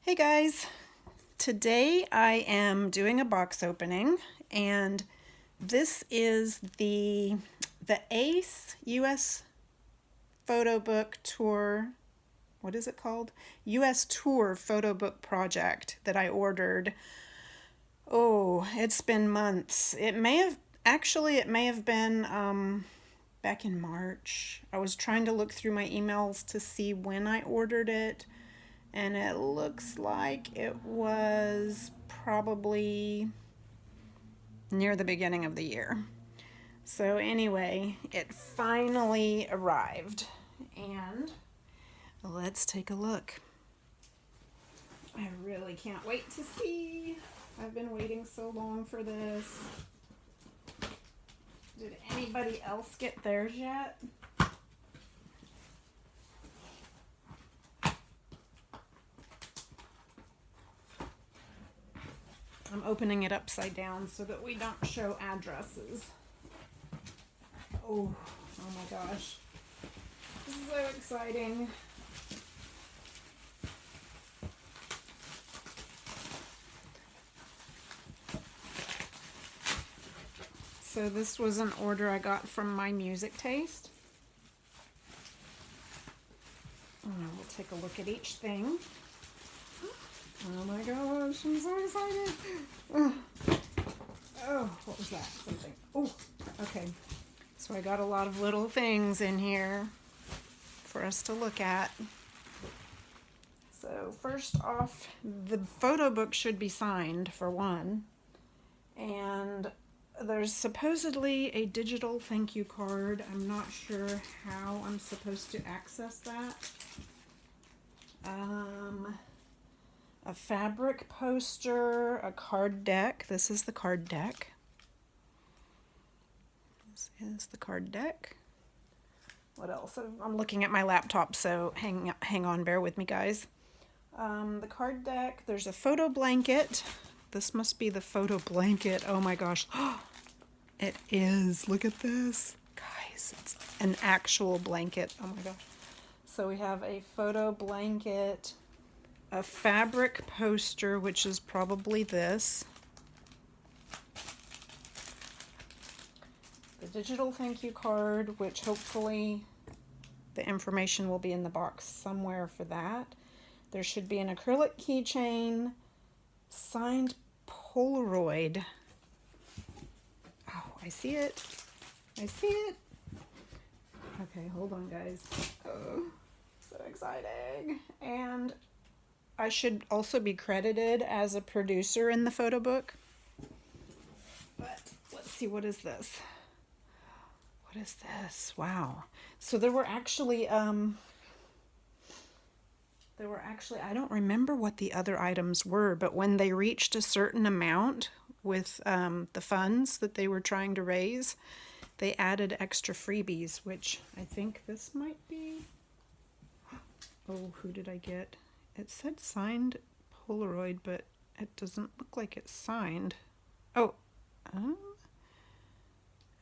Hey guys, today I am doing a box opening, and this is the A.C.E. US Photobook Tour. What is it called? US Tour Photobook project that I ordered. Oh, it's been months. It may have been back in March. I was trying to look through my emails to see when I ordered it, and it looks like it was probably near the beginning of the year. So anyway, it finally arrived, and let's take a look. I really can't wait to see. I've been waiting so long for this. Did anybody else get theirs yet? I'm opening it upside down so that we don't show addresses. Oh my gosh. This is so exciting. So this was an order I got from MyMusicTaste. And we'll take a look at each thing. Oh my gosh, I'm so excited. Oh, what was that? Something. Oh, okay. So I got a lot of little things in here for us to look at. So first off, the photo book should be signed for one. And there's supposedly a digital thank you card. I'm not sure how I'm supposed to access that. A fabric poster, a card deck. This is the card deck. This is the card deck. What else? I'm looking at my laptop, so hang on, bear with me, guys. The card deck. There's a photo blanket. This must be the photo blanket. Oh my gosh. It is. Look at this. Guys, it's an actual blanket. Oh my gosh. So we have a photo blanket, a fabric poster, which is probably this. The digital thank you card, which hopefully the information will be in the box somewhere for that. There should be an acrylic keychain, signed Polaroid. Oh, I see it. I see it. Okay, hold on, guys. Oh, so exciting. And I should also be credited as a producer in the photo book. But let's see, what is this? What is this? Wow. So there were actually, I don't remember what the other items were, but when they reached a certain amount with the funds that they were trying to raise, they added extra freebies, which I think this might be. Oh, who did I get? It said signed Polaroid, but it doesn't look like it's signed. Oh,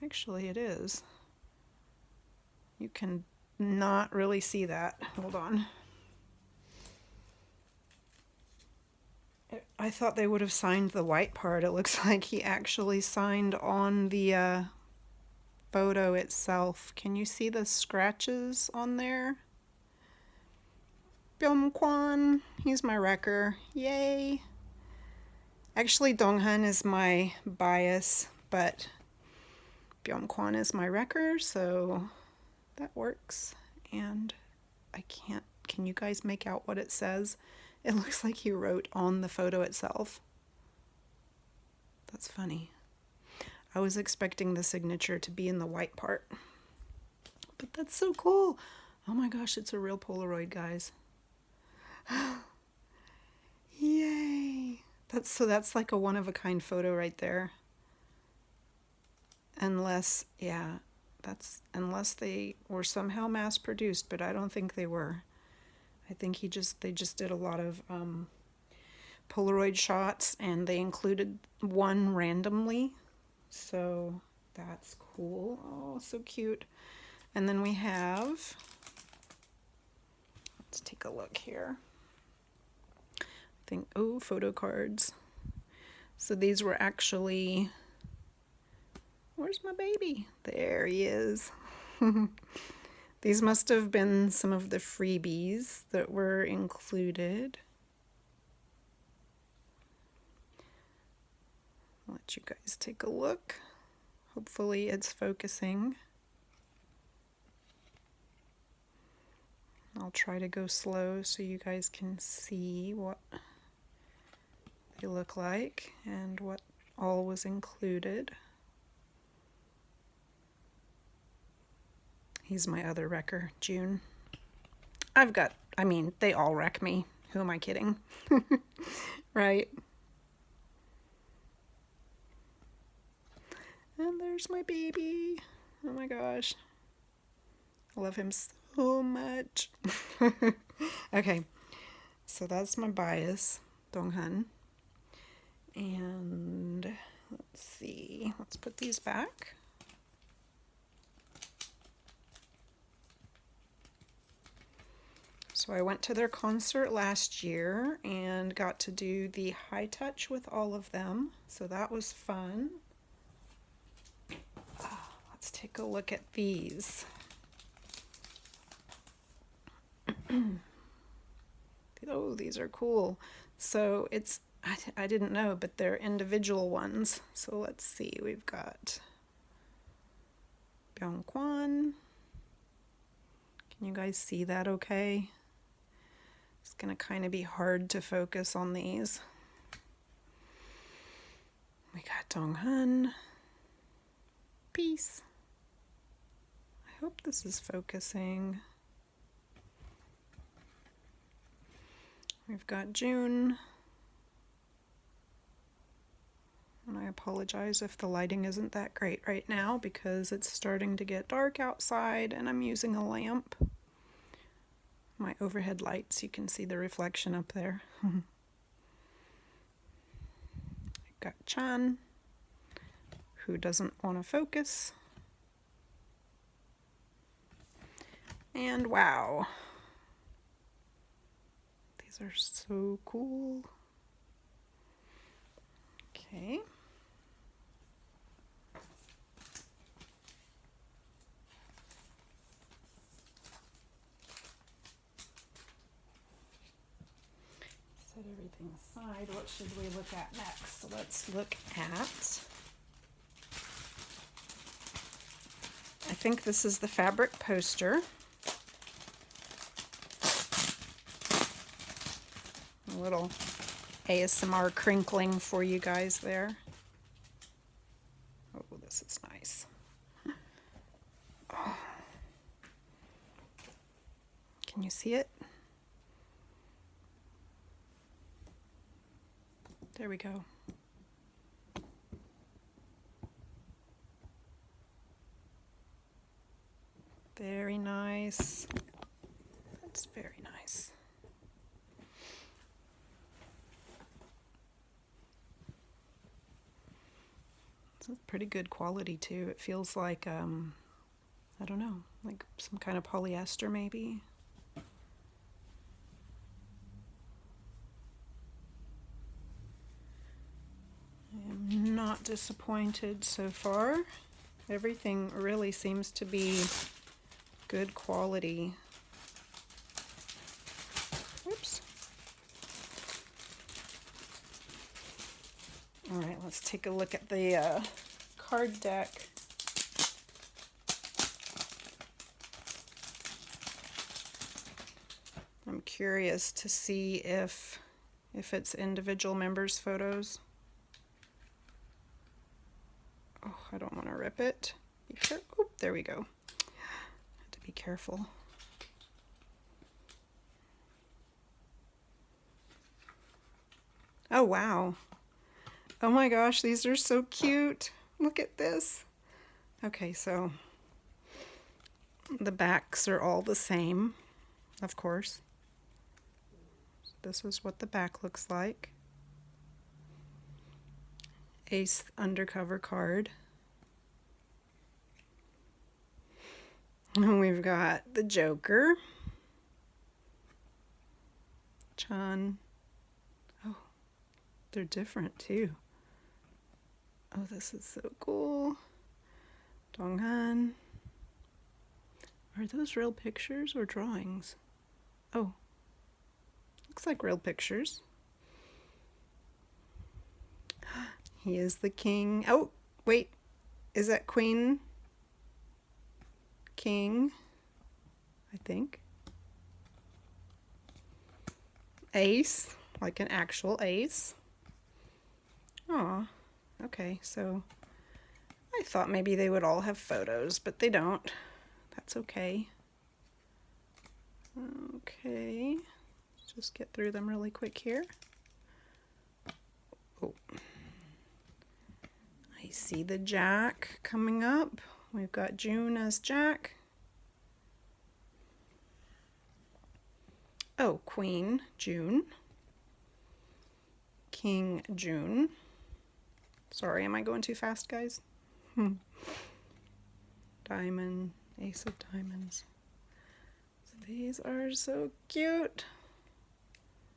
actually it is. You can not really see that. Hold on. I thought they would have signed the white part. It looks like he actually signed on the photo itself. Can you see the scratches on there? Byung-kwan, he's my wrecker. Yay! Actually, Donghun is my bias, but Byung-kwan is my wrecker, so that works. And I can't, can you guys make out what it says? It looks like he wrote on the photo itself. That's funny. I was expecting the signature to be in the white part. But that's so cool. Oh my gosh, it's a real Polaroid, guys. Yay! That's like a one-of-a-kind photo right there. Unless they were somehow mass-produced, but I don't think they were. I think they just did a lot of Polaroid shots, and they included one randomly. So that's cool. Oh, so cute. And then we have, let's take a look here. think, oh, Photocards. So these were actually, where's my baby? There he is. These must have been some of the freebies that were included. I'll let you guys take a look. Hopefully it's focusing. I'll try to go slow so you guys can see what they look like and what all was included. He's my other wrecker, June. They all wreck me. Who am I kidding? Right? And there's my baby. Oh my gosh. I love him so much. Okay, so that's my bias, Donghun. And let's see, let's put these back. So I went to their concert last year and got to do the high touch with all of them. So that was fun. Let's take a look at these. Oh, these are cool. So I didn't know, but they're individual ones. So let's see, we've got Byungkwan. Can you guys see that okay? It's gonna kind of be hard to focus on these. We got Donghun. Peace. I hope this is focusing. We've got June. And I apologize if the lighting isn't that great right now because it's starting to get dark outside and I'm using a lamp. My overhead lights, you can see the reflection up there. I've got Chan, who doesn't want to focus. And wow. These are so cool. Okay. Set everything aside. What should we look at next? Let's look at, I think this is the fabric poster. A little ASMR crinkling for you guys there. Oh, this is nice. Oh. Can you see it? There we go. Very nice. That's very nice. It's pretty good quality too. It feels like, I don't know, like some kind of polyester maybe. I am not disappointed so far. Everything really seems to be good quality. Oops. All right, let's take a look at the card deck. I'm curious to see if it's individual members' photos. Oh, I don't want to rip it. Be careful. Oh, there we go. Have to be careful. Oh, wow. Oh my gosh, these are so cute. Look at this. Okay, so the backs are all the same, of course. So this is what the back looks like. Ace undercover card. And we've got the Joker. Chan. they're different too. Oh, this is so cool. Donghun. Are those real pictures or drawings? Oh, looks like real pictures. He is the king. Oh, wait, is that queen? King, I think. Ace, like an actual ace. Aw, okay, so I thought maybe they would all have photos, but they don't. That's okay. Okay, let's just get through them really quick here. Oh, I see the Jack coming up. We've got June as Jack. Oh, Queen June. King June. Sorry, am I going too fast, guys? Diamond, Ace of Diamonds. So these are so cute.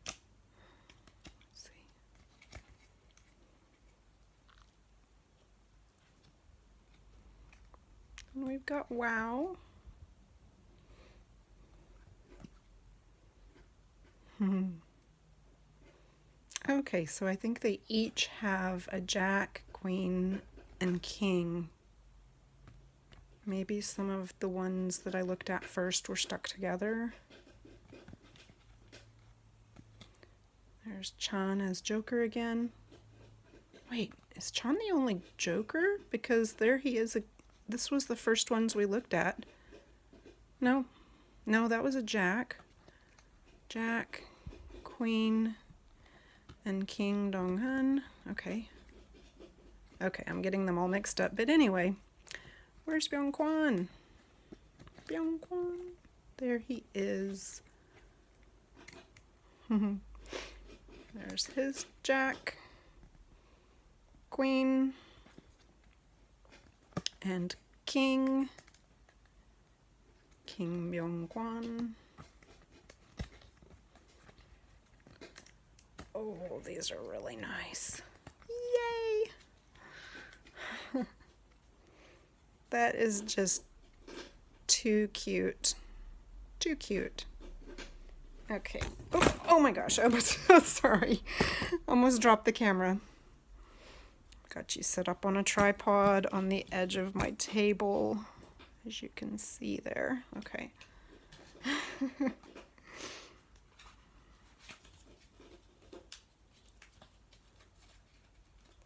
Let's see. And we've got Wow. Okay, so I think they each have a Jack, Queen, and King. Maybe some of the ones that I looked at first were stuck together. There's Chan as Joker again. Wait, is Chan the only Joker? Because there he is. This was the first ones we looked at. No, that was a Jack. Jack, Queen, and King Donghun. Okay. Okay, I'm getting them all mixed up. But anyway, where's Byung-Kwan? Byung-Kwan. There he is. There's his Jack, Queen, and King. King Byung-Kwan. Oh, these are really nice. Yay! That is just too cute. Too cute. Okay. Oh my gosh, I was so sorry. Almost dropped the camera. Got you set up on a tripod on the edge of my table, as you can see there. Okay.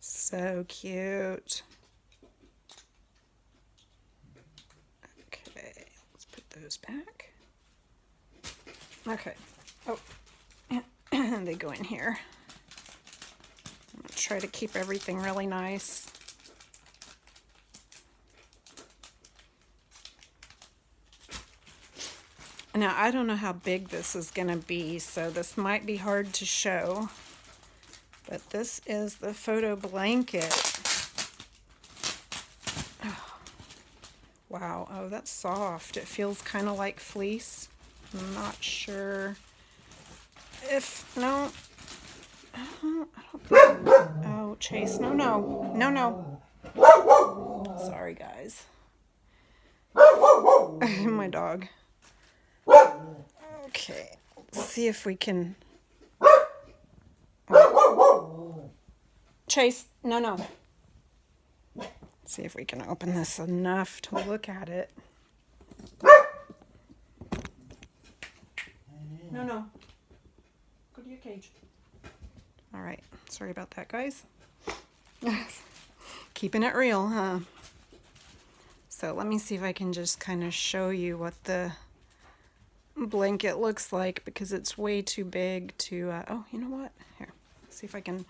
So cute. Okay, let's put those back. Okay. Oh, they go in here. I'm gonna try to keep everything really nice. Now, I don't know how big this is gonna be, so this might be hard to show. But this is the photo blanket. Oh, wow, oh, that's soft. It feels kind of like fleece. I'm not sure if, no. I don't think, oh, Chase, no. Sorry, guys. My dog. Okay, let's see if we can. Chase, no. See if we can open this enough to look at it. No. Go to your cage. All right, sorry about that, guys. Keeping it real, huh? So let me see if I can just kind of show you what the blanket looks like, because it's way too big to, oh, you know what? Here, see if I can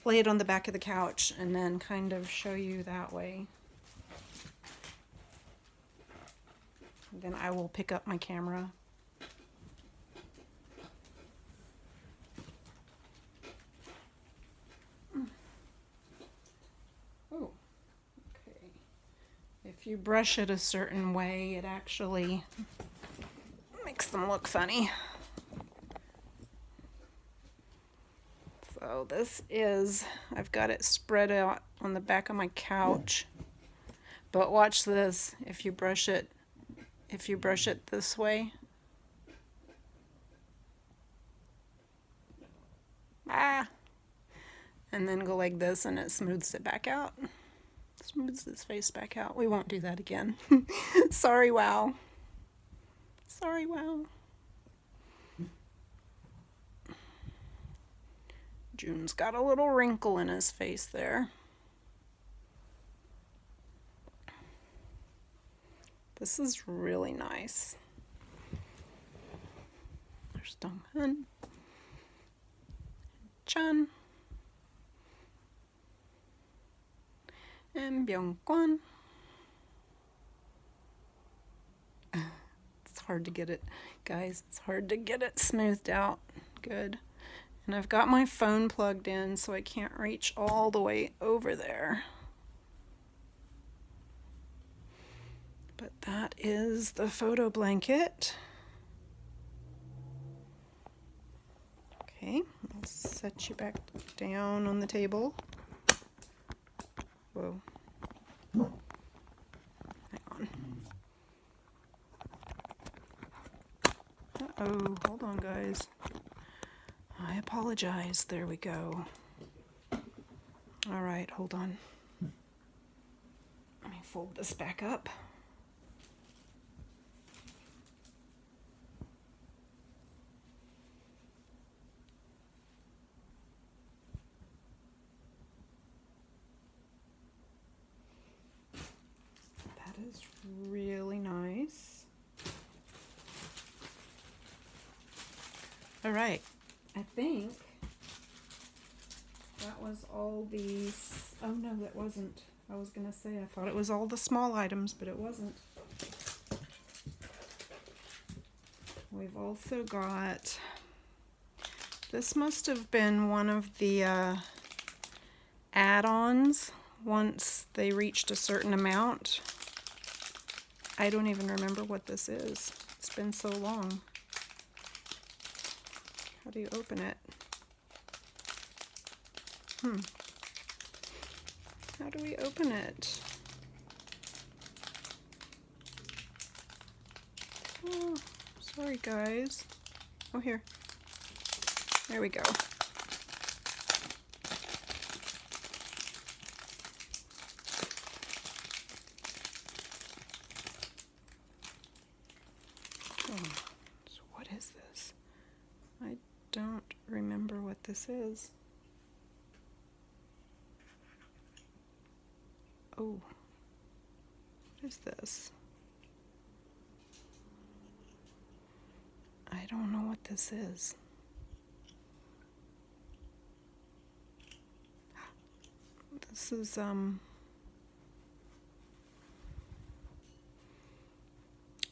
lay it on the back of the couch and then kind of show you that way. Then I will pick up my camera. Oh, okay. If you brush it a certain way, it actually makes them look funny. So So this is, I've got it spread out on the back of my couch. But watch this. If you brush it this way. Ah! And then go like this and it smooths it back out. Smooths his face back out. We won't do that again. Sorry, wow. Sorry, wow. June's got a little wrinkle in his face there. This is really nice. There's Donghun, Chan, and Byungkwan. It's hard to get it, guys. It's hard to get it smoothed out. Good. And I've got my phone plugged in so I can't reach all the way over there. But that is the photo blanket. Okay, I'll set you back down on the table. Whoa. Hang on. Uh-oh, hold on, guys. I apologize. There we go. All right, hold on. Let me fold this back up. That is really nice. All right. I think that was all these. Oh no, that wasn't. I was gonna say I thought it was all the small items, but it wasn't. We've also got, this must have been one of the add-ons once they reached a certain amount. I don't even remember what this is. It's been so long. How do you open it? How do we open it? Oh, sorry guys. Oh, here. There we go. Oh, so what is this? I don't remember what this is. Oh, what is this? I don't know what this is. This is, I'm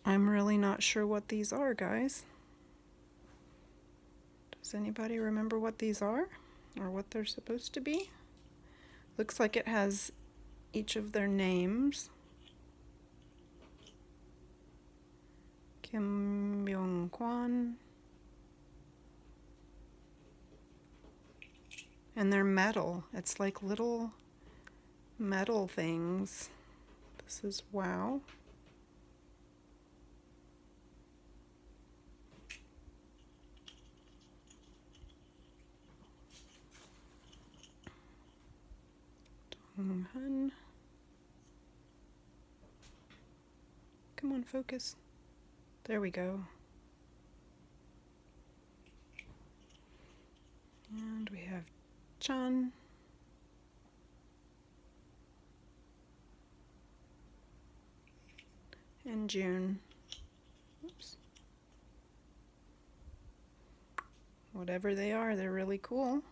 really not sure what these are, guys. Does anybody remember what these are? Or what they're supposed to be? Looks like it has each of their names. Kim Byung-kwan. And they're metal. It's like little metal things. This is wow. Donghun. Come on, focus. There we go. And we have Chan. And June. Oops. Whatever they are, they're really cool.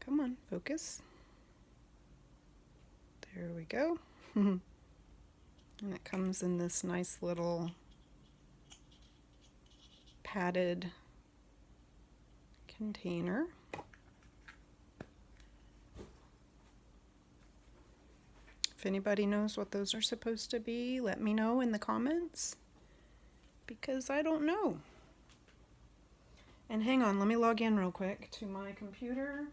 Come on, focus. There we go. And it comes in this nice little padded container. If anybody knows what those are supposed to be, let me know in the comments, because I don't know. And hang on, let me log in real quick to my computer.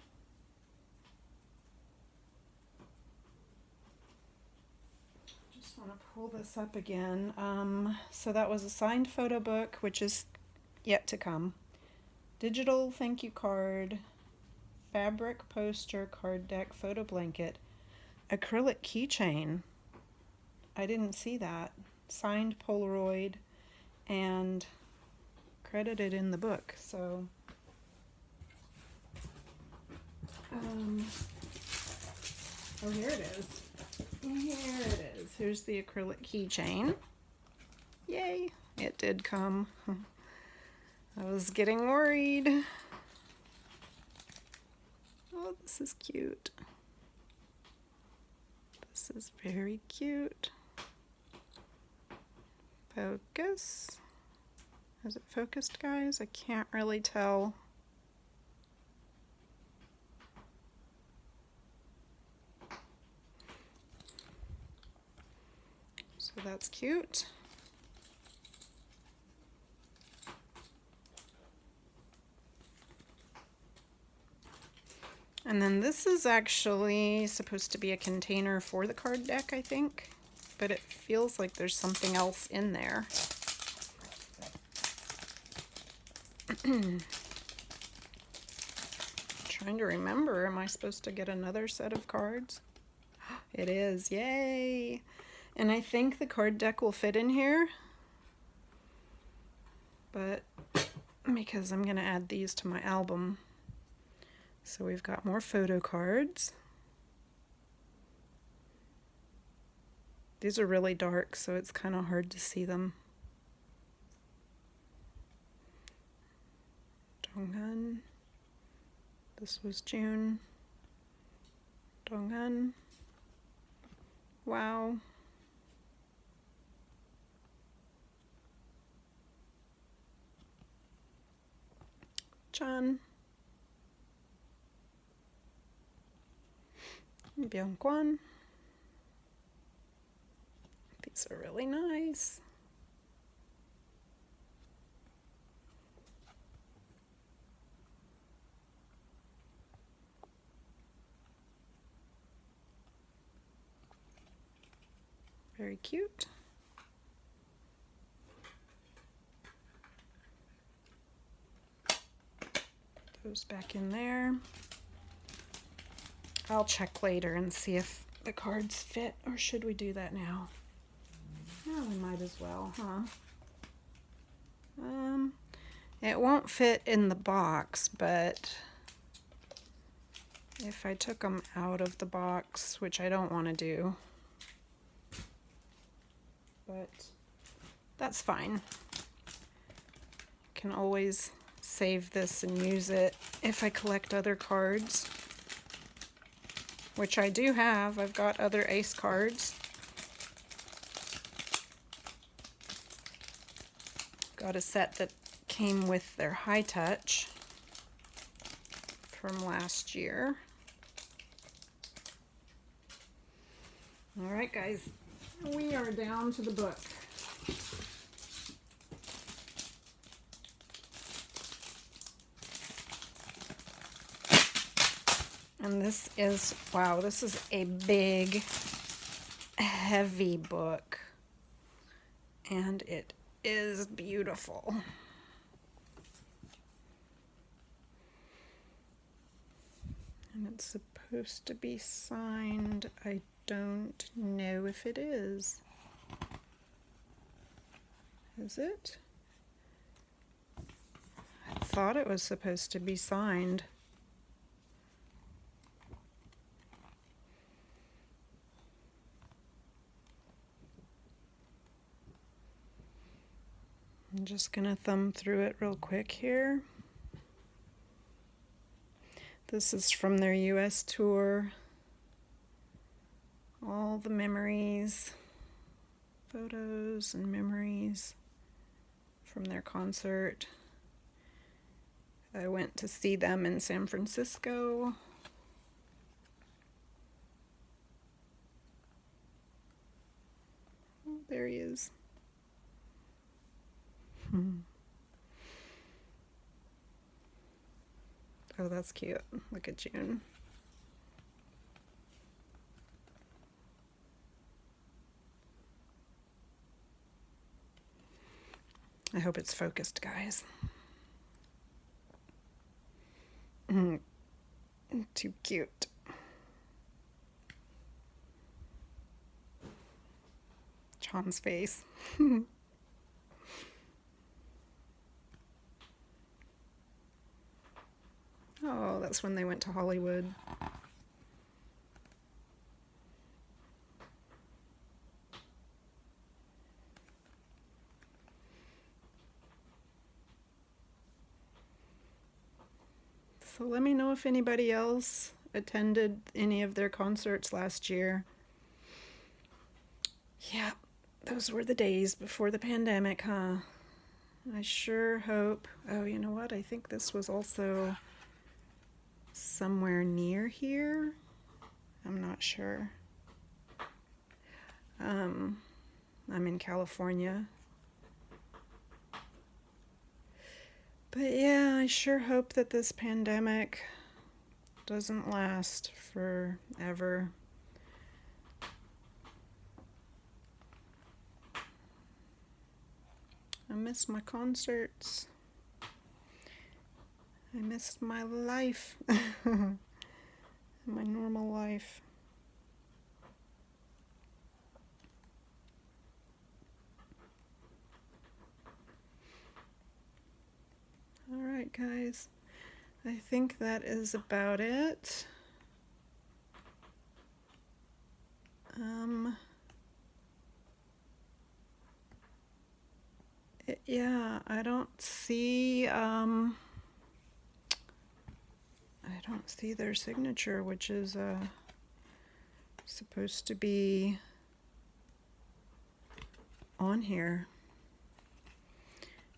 Just want to pull this up again. So that was a signed photo book, which is yet to come. Digital thank you card, fabric poster, card deck, photo blanket, acrylic keychain. I didn't see that. Signed Polaroid and credited in the book. So oh, here it is. Here it is. Here's the acrylic keychain. Yay, it did come. I was getting worried. Oh, this is cute. This is very cute. Focus. Is it focused, guys? I can't really tell. So that's cute. And then this is actually supposed to be a container for the card deck, I think, but it feels like there's something else in there. Trying to remember, am I supposed to get another set of cards? It is, yay! And I think the card deck will fit in here, but because I'm gonna add these to my album. So we've got more photo cards. These are really dark, so it's kind of hard to see them. Donghun. This was June. Donghun. Wow. Chan. Byungkwan. These are really nice. Very cute. Those back in there. I'll check later and see if the cards fit, or should we do that now? Yeah, we might as well, huh? It won't fit in the box, but if I took them out of the box, which I don't want to do, but that's fine. Can always save this and use it if I collect other cards, which I do have. I've got other Ace cards. Got a set that came with their high touch from last year. All right, guys, we are down to the book. And this is, wow, this is a big, heavy book. And it is beautiful. And it's supposed to be signed. I don't know if it is. Is it? I thought it was supposed to be signed. I'm just gonna thumb through it real quick here. This is from their US tour. All the memories, photos and memories from their concert. I went to see them in San Francisco. Oh, there he is. Oh, that's cute. Look at June. I hope it's focused, guys. Too cute. John's face. Oh, that's when they went to Hollywood. So let me know if anybody else attended any of their concerts last year. Yeah, those were the days before the pandemic, huh? I sure hope. Oh, you know what? I think this was also somewhere near here. I'm not sure. I'm in California. But yeah, I sure hope that this pandemic doesn't last forever. I miss my concerts. I missed my life. My normal life. Alright, guys. I think that is about it. Yeah, I don't see their signature, which is supposed to be on here.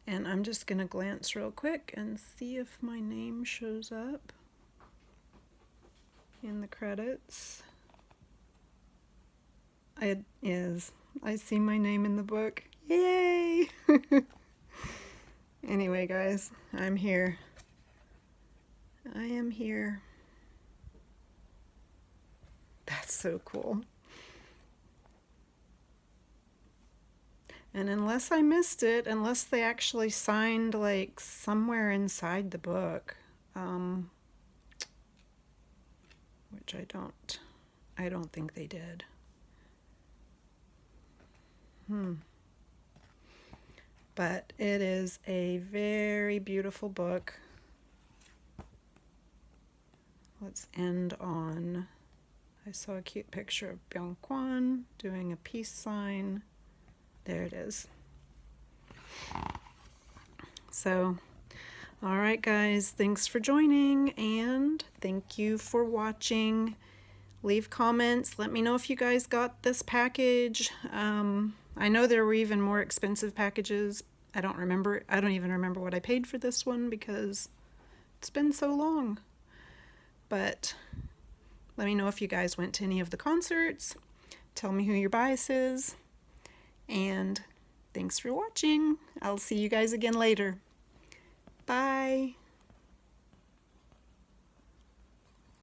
And I'm just gonna glance real quick and see if my name shows up in the credits. It is. I see my name in the book. Yay! Anyway, guys, I'm here. I am here. That's so cool. And unless I missed it, unless they actually signed like somewhere inside the book, which I don't think they did. But it is a very beautiful book. Let's end on, I saw a cute picture of Byung-Kwan doing a peace sign. There it is. So, all right, guys, thanks for joining, and thank you for watching. Leave comments. Let me know if you guys got this package. I know there were even more expensive packages. I don't even remember what I paid for this one because it's been so long. But let me know if you guys went to any of the concerts. Tell me who your bias is. And thanks for watching. I'll see you guys again later. Bye.